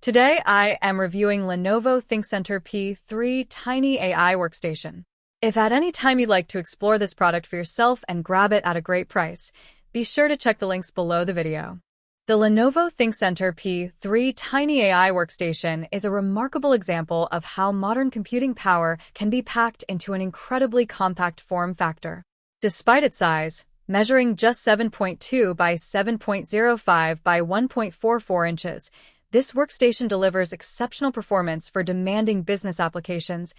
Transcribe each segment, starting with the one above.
Today, I am reviewing Lenovo ThinkCentre P3 Tiny AI Workstation. If at any time you'd like to explore this product for yourself and grab it at a great price, be sure to check the links below the video. The Lenovo ThinkCentre P3 Tiny AI Workstation is a remarkable example of how modern computing power can be packed into an incredibly compact form factor. Despite its size, measuring just 7.2 by 7.05 by 1.44 inches, this workstation delivers exceptional performance for demanding business applications,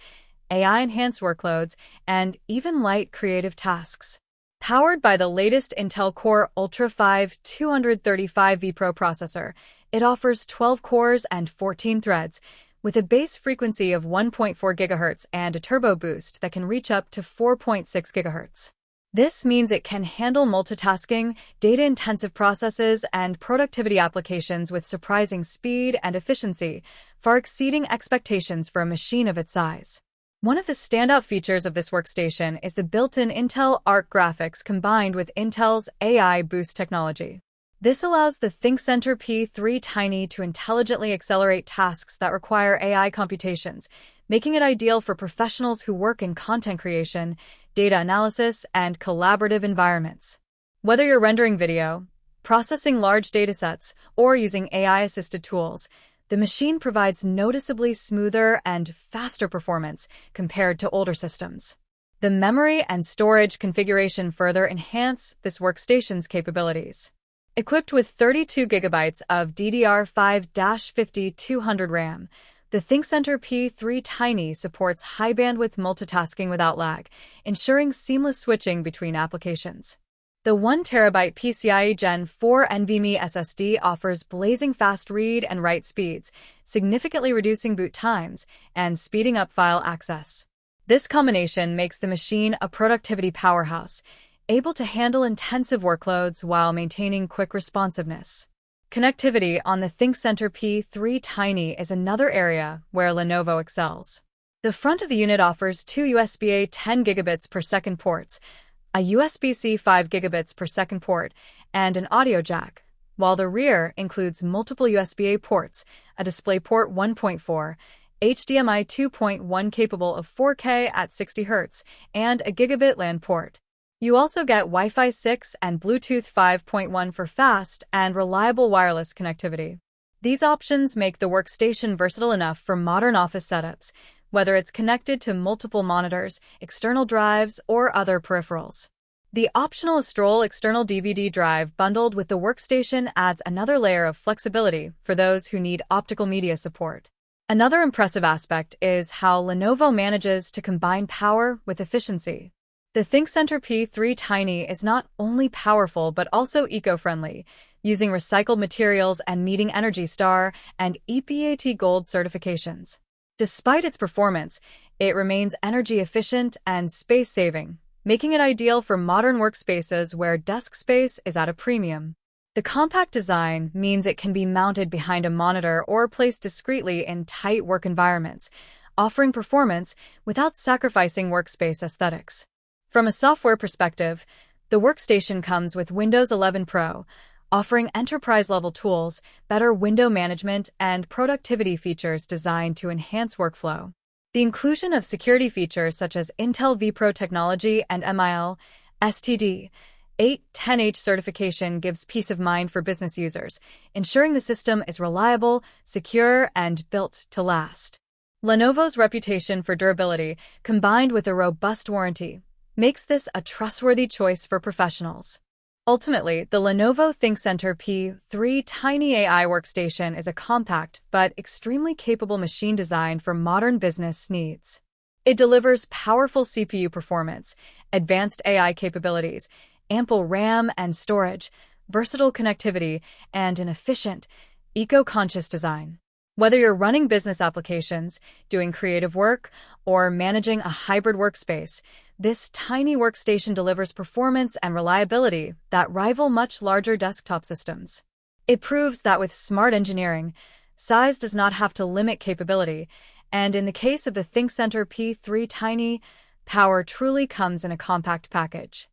AI-enhanced workloads, and even light creative tasks. Powered by the latest Intel Core Ultra 5 235 vPro processor, it offers 12 cores and 14 threads, with a base frequency of 1.4 GHz and a turbo boost that can reach up to 4.6 GHz. This means it can handle multitasking, data-intensive processes, and productivity applications with surprising speed and efficiency, far exceeding expectations for a machine of its size. One of the standout features of this workstation is the built-in Intel Arc graphics combined with Intel's AI Boost technology. This allows the ThinkCentre P3 Tiny to intelligently accelerate tasks that require AI computations, making it ideal for professionals who work in content creation, data analysis, and collaborative environments. Whether you're rendering video, processing large datasets, or using AI-assisted tools, the machine provides noticeably smoother and faster performance compared to older systems. The memory and storage configuration further enhance this workstation's capabilities. Equipped with 32GB of DDR5-5200 RAM, the ThinkCentre P3 Tiny supports high-bandwidth multitasking without lag, ensuring seamless switching between applications. The 1TB PCIe Gen4 NVMe SSD offers blazing fast read and write speeds, significantly reducing boot times and speeding up file access. This combination makes the machine a productivity powerhouse, able to handle intensive workloads while maintaining quick responsiveness. Connectivity on the ThinkCentre P3 Tiny is another area where Lenovo excels. The front of the unit offers two USB-A 10 gigabits per second ports, a USB-C 5 gigabits per second port, and an audio jack, while the rear includes multiple USB-A ports, a DisplayPort 1.4, HDMI 2.1 capable of 4K at 60 Hz, and a gigabit LAN port. You also get Wi-Fi 6 and Bluetooth 5.1 for fast and reliable wireless connectivity. These options make the workstation versatile enough for modern office setups, whether it's connected to multiple monitors, external drives, or other peripherals. The optional Astrol external DVD drive bundled with the workstation adds another layer of flexibility for those who need optical media support. Another impressive aspect is how Lenovo manages to combine power with efficiency. The ThinkCentre P3 Tiny is not only powerful but also eco-friendly, using recycled materials and meeting Energy Star and EPAT Gold certifications. Despite its performance, it remains energy efficient and space-saving, making it ideal for modern workspaces where desk space is at a premium. The compact design means it can be mounted behind a monitor or placed discreetly in tight work environments, offering performance without sacrificing workspace aesthetics. From a software perspective, the workstation comes with Windows 11 Pro, offering enterprise-level tools, better window management, and productivity features designed to enhance workflow. The inclusion of security features such as Intel vPro technology and MIL, STD, 810H certification gives peace of mind for business users, ensuring the system is reliable, secure, and built to last. Lenovo's reputation for durability, combined with a robust warranty, makes this a trustworthy choice for professionals. Ultimately, the Lenovo ThinkCentre P3 Tiny AI Workstation is a compact but extremely capable machine designed for modern business needs. It delivers powerful CPU performance, advanced AI capabilities, ample RAM and storage, versatile connectivity, and an efficient, eco-conscious design. Whether you're running business applications, doing creative work, or managing a hybrid workspace, this tiny workstation delivers performance and reliability that rival much larger desktop systems. It proves that with smart engineering, size does not have to limit capability, and in the case of the ThinkCentre P3 Tiny, power truly comes in a compact package.